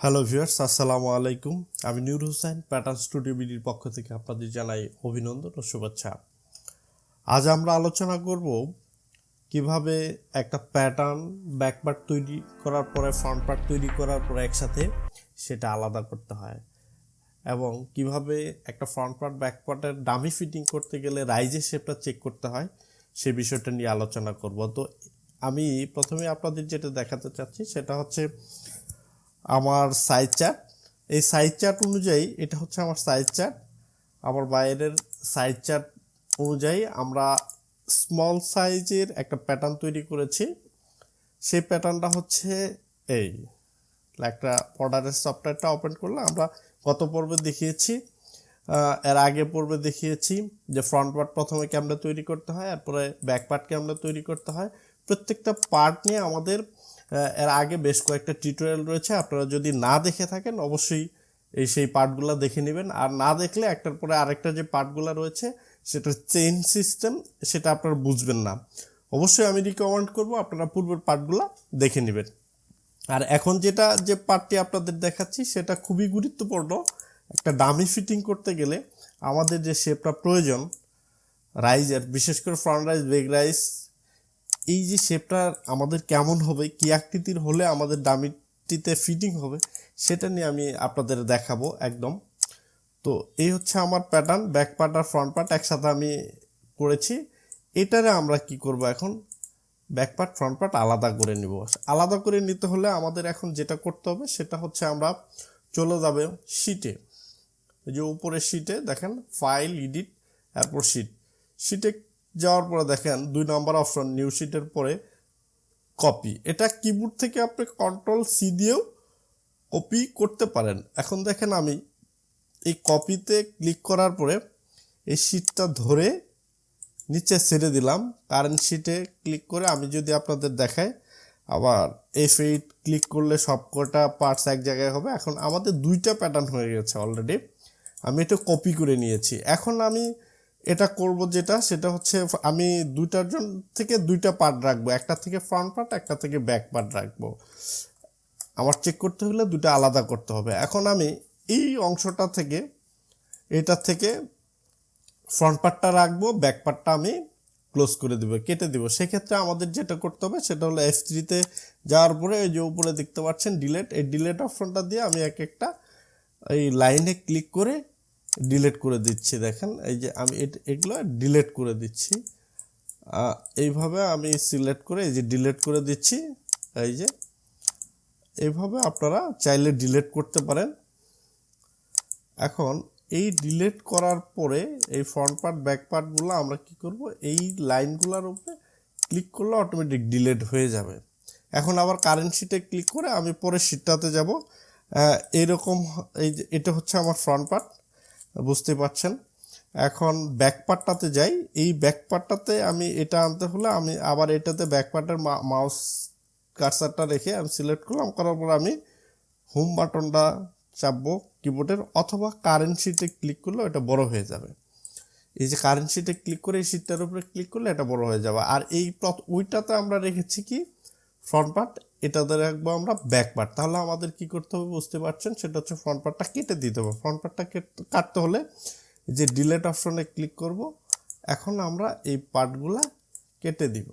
Hello viewers, আসসালামু আলাইকুম। আমি নুর হোসেন, প্যাটার্ন স্টুডিওবিডির পক্ষ থেকে আপনাদের জানাই অভিনন্দন ও শুভেচ্ছা। আজ আমরা আলোচনা করব কিভাবে একটা প্যাটার্ন ব্যাক পার্ট তৈরি করার পরে ফ্রন্ট পার্ট তৈরি করার পরে একসাথে সেটা আলাদা করতে হয়, এবং কিভাবে একটা ফ্রন্ট পার্ট ব্যাক পার্টের ডামি ফিটিং করতে গেলে রাইজের শেপটা চেক করতে হয় সে বিষয়টা নিয়ে আলোচনা করব। তো আমি প্রথমে আপনাদের যেটা দেখাতে চাচ্ছি সেটা হচ্ছে আমার সাইজ চার্ট। এই সাইজ চার্ট অনুযায়ী এটা হচ্ছে আমার সাইজ চার্ট। আমার বাইরের সাইজ চার্ট অনুযায়ী আমরা স্মল সাইজের একটা প্যাটার্ন তৈরি করেছি। সেই প্যাটার্নটা হচ্ছে এই একটা মোডারিস সফটওয়্যারটা ওপেন করলে আমরা গত পর্বে দেখিয়েছি, এর আগে পর্বে দেখিয়েছি যে ফ্রন্ট পার্ট প্রথমে কেমনে তৈরি করতে হয়, এরপরে ব্যাক পার্ট কেমনে তৈরি করতে হয়। প্রত্যেকটা পার্ট নিয়ে আমাদের এর আগে বেশ কয়েকটা টিউটোরিয়াল রয়েছে। আপনারা যদি না দেখে থাকেন অবশ্যই সেই পার্টগুলো দেখে নেবেন, আর না দেখলে একটার পরে আরেকটা যে পার্টগুলো রয়েছে সেটা চেইন সিস্টেম, সেটা আপনারা বুঝবেন না। অবশ্যই আমি রিকমেন্ড করব আপনারা পূর্বের পার্টগুলো দেখে নেবেন। আর এখন যে পার্টটি আপনাদের দেখাচ্ছি সেটা খুবই গুরুত্বপূর্ণ। একটা ডামি ফিটিং করতে গেলে আমাদের যে শেপটা প্রয়োজন রাইজের, বিশেষ করে ফ্রন্ট রাইজ, ব্যাক রাইজ, এই যে শেপটা আমাদের কেমন হবে, কী আকৃতির হলে আমাদের ডামিটিতে ফিটিং হবে, সেটা নিয়ে আমি আপনাদের দেখাবো একদম। তো এই হচ্ছে আমার প্যাটার্ন, ব্যাক পার্ট আর ফ্রন্ট পার্ট একসাথে আমি করেছি। এটারে আমরা কি করব, এখন ব্যাক পার্ট ফ্রন্ট পার্ট আলাদা করে নিব। আলাদা করে নিতে হলে আমাদের এখন যেটা করতে হবে সেটা হচ্ছে আমরা চলে যাবে শিটে, যে উপরে শিটে দেখেন ফাইল, এডিট, এরপর শিটে যাওয়ার পরে দেখেন 2 নম্বর অপশন নিউ শিটের পরে কপি। এটা কিবোর্ড থেকে আপনি Ctrl+C দিয়েও কপি করতে পারেন। এখন দেখেন আমি এই কপিতে ক্লিক করার পরে এই শিটটা ধরে নিচে ছেড়ে দিলাম। কারেন্ট শিটে ক্লিক করে আমি যদি আপনাদের দেখাই, আবার F8 ক্লিক করলে সব কটা পার্টস এক জায়গায় হবে। এখন আমাদের 2টা প্যাটার্ন হয়ে গেছে অলরেডি। আমি এটা কপি করে নিয়েছি। এখন আমি এটা করব সেটা হচ্ছে আমি 2টার জন্য থেকে 2টা পার্ট রাখবো, একটা থেকে ফ্রন্ট পার্ট, একটা থেকে ব্যাক পার্ট রাখবো। আমার চেক করতে হলে 2টা আলাদা করতে হবে। এখন আমি এই অংশটা থেকে, এটা থেকে ফ্রন্ট পার্টটা রাখবো, ব্যাক পার্টটা আমি ক্লোজ করে দিব, কেটে দিব। সেক্ষেত্রে আমাদের যেটা করতে হবে সেটা হলো F3-তে যাওয়ার পরে এই যে উপরে দেখতে পাচ্ছেন ডিলেট, এই ডিলেট অপশনটা দিয়ে আমি একটা এই লাইনে ক্লিক করে ডিলেট করে দিচ্ছি। দেখেন এই যে আমি এগুলো ডিলেট করে দিচ্ছি। এইভাবে আমি সিলেক্ট করে এই যে ডিলেট করে দিচ্ছি। এই যে এইভাবে আপনারা চাইলে ডিলেট করতে পারেন। এখন এই ডিলেট করার পরে এই ফ্রন্ট পার্ট ব্যাক পার্টগুলো আমরা কি করব, এই লাইনগুলোর উপরে ক্লিক করলে অটোমেটিক ডিলেট হয়ে যাবে। এখন আবার কারেন্ট শিটে ক্লিক করে আমি পরের শিটটাতে যাব। এইরকম এই যে এটা হচ্ছে আমার ফ্রন্ট পার্ট, বুঝতে পারছেন। এখন ব্যাক পার্টটাতে যাই। এই ব্যাক পার্টটাতে আমি এটা আনতে হলে আমি আবার এটাতে ব্যাক পার্টের মাউস কার্সারটা রেখে আমি সিলেক্ট করলাম, করার পর আমি হোম বাটনটা চাপবো কিবোর্ডের, অথবা কারেন্ট শিটে ক্লিক করলে এটা বড় হয়ে যাবে। এই যে কারেন্ট শিটে ক্লিক করে এই শিটটার উপরে ক্লিক করলে এটা বড় হয়ে যাবে। আর এই ওইটাতে আমরা রেখেছি কি ফ্রন্ট পার্ট, এটাতে রাখবো আমরা ব্যাক পার্ট। তাহলে আমাদের কি করতে হবে বুঝতে পারছেন, সেটা হচ্ছে ফ্রন্ট পার্টটা কেটে দিতে হবে। ফ্রন্ট পার্টটা কাটতে হলে যে ডিলেট অপশনে ক্লিক করব। এখন আমরা এই পার্টগুলা কেটে দিব।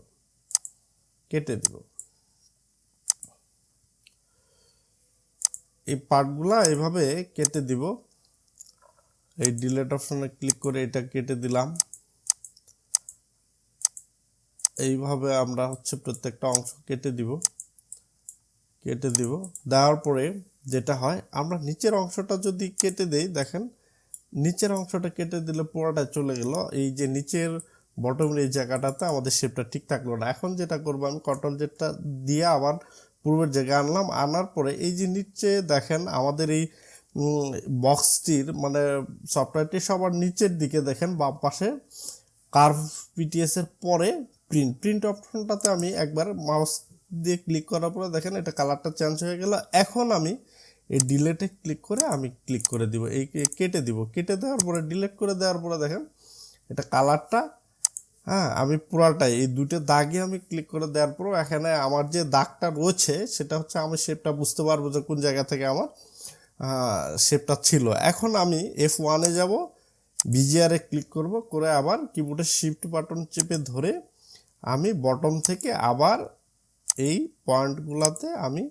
এই পার্টগুলা এভাবে কেটে দিব। এই ডিলেট অপশনে ক্লিক করে এটা কেটে দিলাম। এইভাবে আমরা প্রত্যেকটা অংশ কেটে দিব। দেওয়ার পরে যেটা হয়, আমরা নিচের অংশটা যদি কেটে দেই, দেখেন নিচের অংশটা কেটে দিলে পুরোটা চলে গেল। এই যে নিচের বটমের এই জায়গাটাতে আমাদের শেপটা ঠিক থাকলো না। এখন যেটা করবো, আমি Ctrl+Z দিয়ে আবার পূর্বের জায়গায় আনলাম। আনার পরে এই যে নিচে দেখেন আমাদের এই বক্সটির মানে সফটওয়্যারটি সবার নিচের দিকে দেখেন বাম পাশে কার্ভ পিটিএস এর পরে প্রিন্ট অপশনটাতে আমি একবার মাউস দিয়ে ক্লিক করার পরে দেখেন এটা কালারটা চেঞ্জ হয়ে গেল। এখন আমি এই ডিলেটে ক্লিক করে আমি ক্লিক করে দিব, এই কেটে দিব। কেটে দেওয়ার পরে ডিলেট করে দেওয়ার পরে দেখেন এটা কালারটা হ্যাঁ, আমি পুরাটাই এই দুটো দাগে আমি ক্লিক করে দেওয়ার পর এখানে আমার যে দাগটা রয়েছে সেটা হচ্ছে আমি শেপটা বুঝতে পারবো যে কোন জায়গা থেকে আমার শেপটা ছিল। এখন আমি F1-এ যাব, বিজিআরে ক্লিক করব, করে আবার কিবোর্ডের শিফট বাটন চেপে ধরে আমি বটম থেকে আবার এই পয়েন্টগুলোতে আমি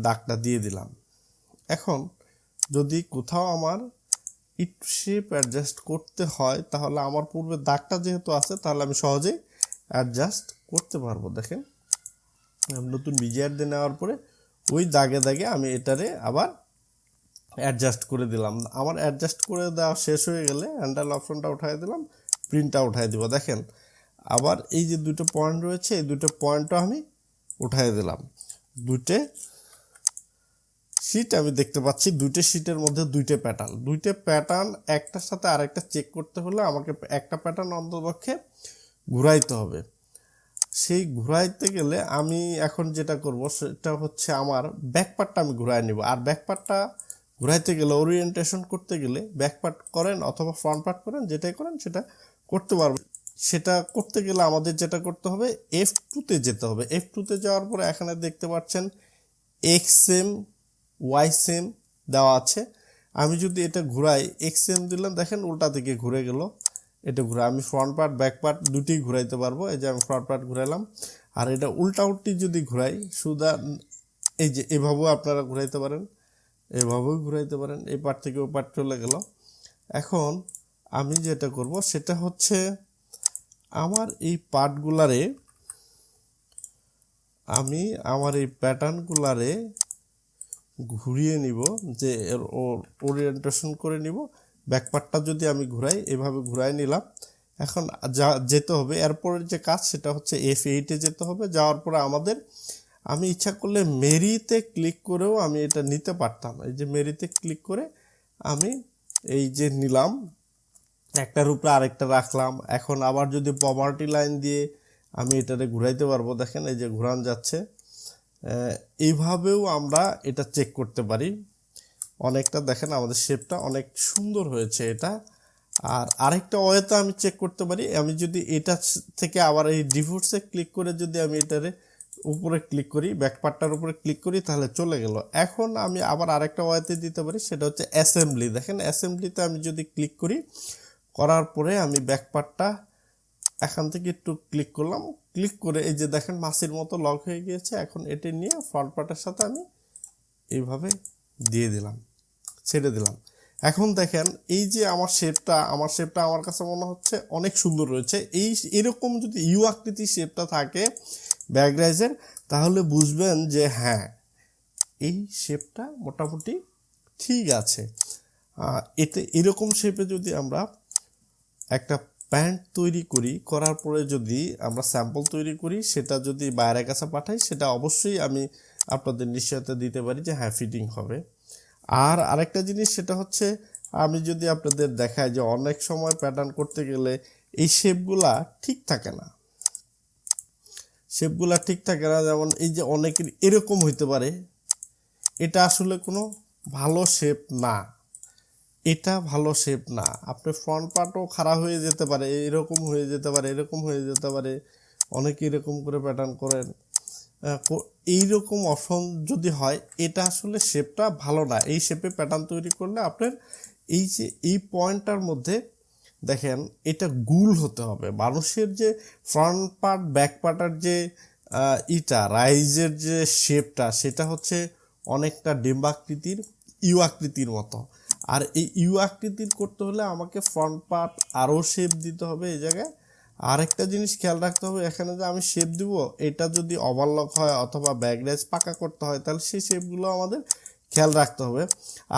দাগটা দিয়ে দিলাম। এখন যদি কোথাও আমার একটু শেপ অ্যাডজাস্ট করতে হয় তাহলে আমার পূর্বে দাগটা যেহেতু আছে তাহলে আমি সহজেই অ্যাডজাস্ট করতে পারবো। দেখেন নতুন বিজিআর দিয়ে নেওয়ার পরে ওই দাগে দাগে আমি এটারে আবার অ্যাডজাস্ট করে দিলাম। আমার অ্যাডজাস্ট করে দেওয়া শেষ হয়ে গেলে হ্যান্ডেল অপশনটা উঠাই দিলাম, প্রিন্টটা উঠাই দিব। দেখেন আবার এই যে দুটো পয়েন্ট রয়েছে এই দুটো পয়েন্টও আমি উঠাই দিলাম। দুটো শিট আমি দেখতে পাচ্ছি, দুটো শিটের মধ্যে দুইটা প্যাটার্ন একটার সাথে আরেকটা চেক করতে হলে আমাকে একটা প্যাটার্ন অন্ততপক্ষে ঘুরাইতে হবে। সেই ঘুরাইতে গেলে আমি এখন যেটা করব সেটা হচ্ছে আমার ব্যাকপার্টটা আমি ঘুরাই নিব। আর ব্যাকপার্টটা ঘুরাইতে গেলে ওরিয়েন্টেশন করতে গেলে ব্যাকপার্ট করেন অথবা ফ্রন্ট পার্ট করেন, যেটাই করেন সেটা করতে পারবেন। সেটা করতে গেলে আমাদের যেটা করতে হবে F2-তে যেতে হবে। F2-তে যাওয়ার পরে এখানে দেখতে পাচ্ছেন XM YSM দেওয়া আছে। আমি যদি এটা ঘুরাই XM দিলাম, দেখেন উল্টা দিকে ঘুরে গেল। এটা ঘুরে আমি ফ্রন্ট পার্ট ব্যাক পার্ট দুটোই ঘুরাইতে পারবো। এই যে আমি ফ্রন্ট পার্ট ঘুরাইলাম। আর এটা উল্টা উল্টি যদি ঘুরাই সুদা এই যে এভাবেও আপনারা ঘুরাইতে পারেন, এভাবেও ঘুরাইতে পারেন। এই পার্ট থেকে ওই পার্ট চলে গেল। এখন আমি যেটা করব সেটা হচ্ছে আমার এই পার্টগুলারে আমি আমার এই প্যাটার্নগুলারে ঘুরিয়ে নিব, যে ওরিয়েন্টেশন করে নিব। ব্যাকপার্টটা যদি আমি ঘুরাই এভাবে ঘুরাই নিলাম। এখন যা যেতে হবে এরপরের যে কাজ সেটা হচ্ছে F8-এ যেতে হবে। যাওয়ার পরে আমাদের আমি ইচ্ছা করলে মেরিতে ক্লিক করেও আমি এটা নিতে পারতাম। এই যে মেরিতে ক্লিক করে আমি এই যে নিলাম, একটার উপরে আরেকটা রাখলাম। এখন আবার যদি পভার্টি লাইন দিয়ে আমি এটারে ঘুরাইতে পারবো। দেখেন এই যে ঘুরান যাচ্ছে। এইভাবেও আমরা এটা চেক করতে পারি অনেকটা। দেখেন আমাদের শেপটা অনেক সুন্দর হয়েছে এটা। আর আরেকটা ওয়েতে আমি চেক করতে পারি, আমি যদি এটা থেকে আবার এই ডিফল্টসে ক্লিক করে যদি আমি এটারে উপরে ক্লিক করি, ব্যাকপার্টটার উপরে ক্লিক করি তাহলে চলে গেল। এখন আমি আবার আরেকটা ওয়েতে দিতে পারি, সেটা হচ্ছে অ্যাসেম্বলি। দেখেন অ্যাসেম্বলিতে আমি যদি ক্লিক করি, করার পরে আমি ব্যাকপার্টটা এখান থেকে একটু ক্লিক করলাম, ক্লিক করে এই যে দেখেন মাছির মতো লক হয়ে গিয়েছে। এখন এটি নিয়ে ফ্রন্ট পার্টের সাথে আমি এইভাবে দিয়ে দিলাম, ছেড়ে দিলাম। এখন দেখেন এই যে আমার শেপটা আমার কাছে মনে হচ্ছে অনেক সুন্দর রয়েছে। এরকম যদি ইউ আকৃতির শেপটা থাকে ব্যাকরাইজের তাহলে বুঝবেন যে হ্যাঁ এই শেপটা মোটামুটি ঠিক আছে। এতে এরকম শেপে যদি আমরা একটা প্যান্ট তৈরি করি, করার পরে যদি আমরা স্যাম্পল তৈরি করি, সেটা যদি বাইরের কাছে পাঠাই সেটা অবশ্যই আমি আপনাদের নিশ্চয়তা দিতে পারি যে হ্যাঁ ফিটিং হবে। আর আরেকটা জিনিস সেটা হচ্ছে আমি যদি আপনাদের দেখাই যে অনেক সময় প্যাটার্ন করতে গেলে এই শেপগুলা ঠিক থাকে না। যেমন এই যে অনেকের এরকম হইতে পারে, এটা আসলে কোনো ভালো শেপ না। এটা ভালো শেপ না। আপনার ফ্রন্ট পার্টও খারাপ হয়ে যেতে পারে, এরকম হয়ে যেতে পারে, এরকম হয়ে যেতে পারে। অনেকে এরকম করে প্যাটার্ন করেন। এইরকম অপশন যদি হয় এটা আসলে শেপটা ভালো না। এই শেপে প্যাটার্ন তৈরি করলে আপনার এই যে এই পয়েন্টটার মধ্যে দেখেন এটা গুল হতে হবে। মানুষের যে ফ্রন্ট পার্ট ব্যাক পার্টের যে রাইজের যে শেপটা সেটা হচ্ছে অনেকটা ডিম্বাকৃতির ইউ আকৃতির মতো। আর এই ইউ আকৃতির করতে হলে আমাকে ফ্রন্ট পার্ট আরও শেপ দিতে হবে এই জায়গায়। আরেকটা জিনিস খেয়াল রাখতে হবে, এখানে যে আমি শেপ দিব এটা যদি ওভারলক হয় অথবা ব্যাকরাইজ পাকা করতে হয় তাহলে সেই শেপগুলো আমাদের খেয়াল রাখতে হবে।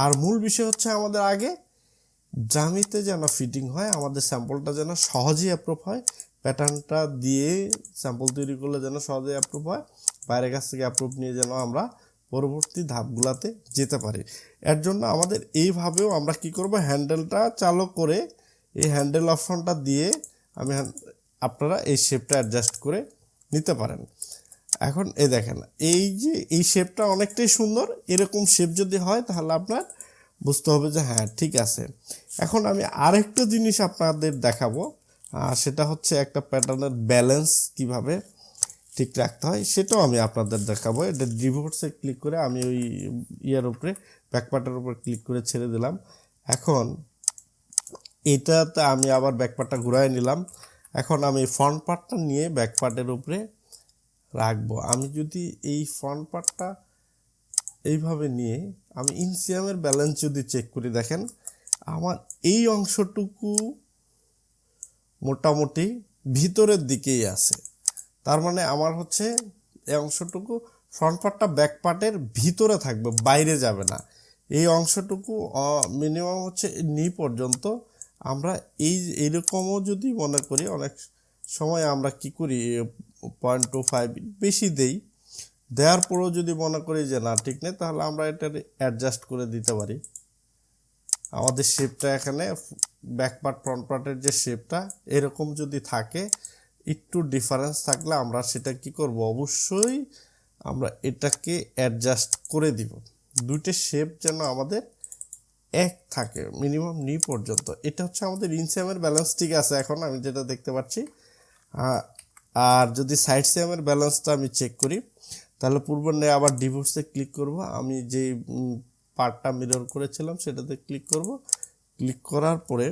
আর মূল বিষয় হচ্ছে আমাদের আগে জামিতে যেন ফিটিং হয়, আমাদের স্যাম্পলটা যেন সহজেই অ্যাপ্রুভ হয়। প্যাটার্নটা দিয়ে স্যাম্পল তৈরি করলে যেন সহজেই অ্যাপ্রুভ হয়, বাইরের কাছ থেকে অ্যাপ্রুভ নিয়ে যেন আমরা পরবর্তী ধাপগুলোতে যেতে পারি। এর জন্য আমাদের এইভাবেও আমরা কি করব, হ্যান্ডেলটা চালু করে এই হ্যান্ডেল অপশনটা দিয়ে আপনারা এই শেপটা অ্যাডজাস্ট করে নিতে পারেন। এখন এই দেখেন এই যে এই শেপটা অনেকটাই সুন্দর। এরকম শেপ যদি হয় তাহলে আপনার বুঝতে হবে যে হ্যাঁ ঠিক আছে। এখন আমি আরেকটা জিনিস আপনাদের দেখাবো, সেটা হচ্ছে একটা প্যাটার্নের ব্যালেন্স কিভাবে ঠিক রাখতে হয় সেটাও আমি আপনাদের দেখাবো। এটা ডিভোর্সে ক্লিক করে আমি ওই ইয়ার উপরে ব্যাকপার্টের উপর ক্লিক করে ছেড়ে দিলাম। এখন এটাতে আমি আবার ব্যাকপার্টটা ঘুরাই নিলাম। এখন আমি ফ্রন্ট পার্টটা নিয়ে ব্যাকপার্টের উপরে রাখবো। আমি যদি এই ফ্রন্ট পার্টটা এইভাবে নিয়ে আমি ইনসিয়ামের ব্যালেন্স যদি চেক করি, দেখেন আমার এই অংশটুকু মোটামুটি ভিতরের দিকেই আছে। তার মানে আমার হচ্ছে এই অংশটুকু ফ্রন্ট পার্টটা ব্যাক পার্টের ভিতরে থাকবে, বাইরে যাবে না। এই অংশটুকু মিনিমাম হচ্ছে নি পর্যন্ত আমরা এইরকমও যদি মনে করি, অনেক সময় আমরা কি করি 0.25 বেশি দেই, দেওয়ার পরেও যদি মনে করি যে না ঠিক নেই, তাহলে আমরা এটা অ্যাডজাস্ট করে দিতে পারি। আমাদের শেপটা এখানে ব্যাক পার্ট ফ্রন্ট পার্টের যে শেপটা এরকম যদি থাকে, একটু ডিফারেন্স থাকলে আমরা সেটা কি করব, অবশ্যই আমরা এটাকে অ্যাডজাস্ট করে দিব। দুইটা শেপ যেন আমাদের এক থাকে মিনিমাম নি পর্যন্ত। এটা হচ্ছে আমাদের ইনসিয়ামের ব্যালেন্স ঠিক আছে এখন আমি যেটা দেখতে পাচ্ছি। আর যদি সাইড সিয়ামের ব্যালেন্সটা আমি চেক করি, তাহলে পূর্বের ন্যায় আবার ডিভোর্সে ক্লিক করব। আমি যে পার্টটা মিরর করেছিলাম সেটাতে ক্লিক করব। ক্লিক করার পরে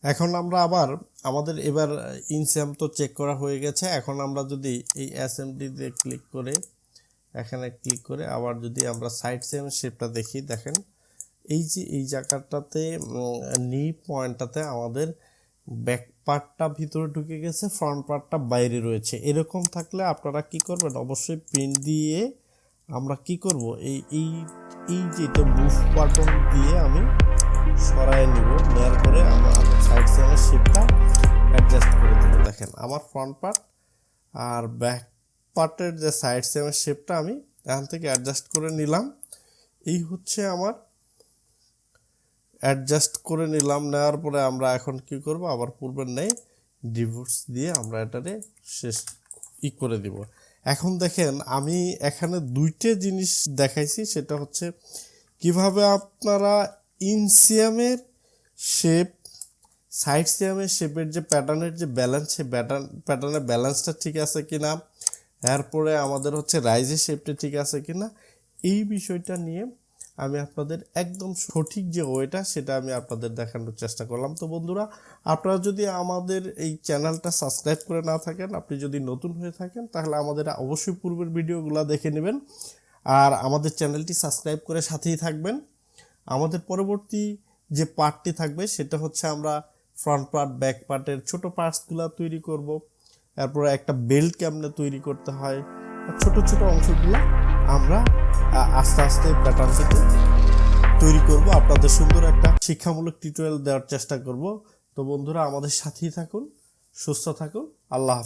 এখন আমরা আবার আমাদের এবার ইনসিয়াম তো চেক করা হয়ে গেছে। এখন আমরা যদি এই এসএমডিতে ক্লিক করে এখানে ক্লিক করে আবার যদি আমরা সাইড সিয়াম শেপটা দেখি, দেখেন এই যে এই জায়গাটাতে নি পয়েন্টটাতে আমাদের ব্যাক পার্টটা ভিতরে ঢুকে গেছে, ফ্রন্ট পার্টটা বাইরে রয়েছে। এরকম থাকলে আপনারা কি করবেন, অবশ্যই প্রিন্ট দিয়ে আমরা কি করব, এই এই এই যেটা মুভ বাটন দিয়ে আমি সরাই নিব। নেওয়ার পরে আমার সাইড সিয়ামের শেপটা অ্যাডজাস্ট করে দেবো। দেখেন আমার ফ্রন্ট পার্ট আর ব্যাক পার্টের যে সাইড সিয়ামের শেপটা আমি এখান থেকে অ্যাডজাস্ট করে নিলাম। এই হচ্ছে আমার অ্যাডজাস্ট করে নিলাম। নেওয়ার পরে আমরা এখন কি করব, আবার পূর্বের নেই ডিভোর্স দিয়ে আমরা এটারে শেষ করে দিব। এখন দেখেন আমি এখানে দুইটা জিনিস দেখাইছি, সেটা হচ্ছে কিভাবে আপনারা ইনসিয়ামের শেপ, সাইড সিয়ামের শেপের যে প্যাটার্নের যে ব্যালেন্স, সে প্যাটার্নের ব্যালেন্সটা ঠিক আছে কিনা, এরপরে আমাদের হচ্ছে রাইজের শেপটা ঠিক আছে কিনা, এই বিষয়টা নিয়ে আমি আপনাদের একদম সঠিক যে ওয়েটা সেটা আমি আপনাদের দেখানোর চেষ্টা করলাম। তো বন্ধুরা, আপনারা যদি আমাদের এই চ্যানেলটা সাবস্ক্রাইব করে না থাকেন, আপনি যদি নতুন হয়ে থাকেন, তাহলে আমাদের অবশ্যই পূর্বের ভিডিওগুলো দেখে নেবেন আর আমাদের চ্যানেলটি সাবস্ক্রাইব করে সাথেই থাকবেন। আমাদের পরবর্তী যে পার্টটি থাকবে সেটা হচ্ছে আমরা ফ্রন্ট পার্ট ব্যাক পার্টের ছোট পার্টসগুলো তৈরি করব। এরপরে একটা বেল্ট কেমনে তৈরি করতে হয়, ছোট ছোট অংশগুলো আমরা আস্তে আস্তে প্যাটার্নটিকে তৈরি করব। আপনাদের সুন্দর একটা শিক্ষামূলক টিউটোরিয়াল দেওয়ার চেষ্টা করব। তো বন্ধুরা, আমাদের সাথেই থাকুন, সুস্থ থাকুন, আল্লাহ হাফেজ।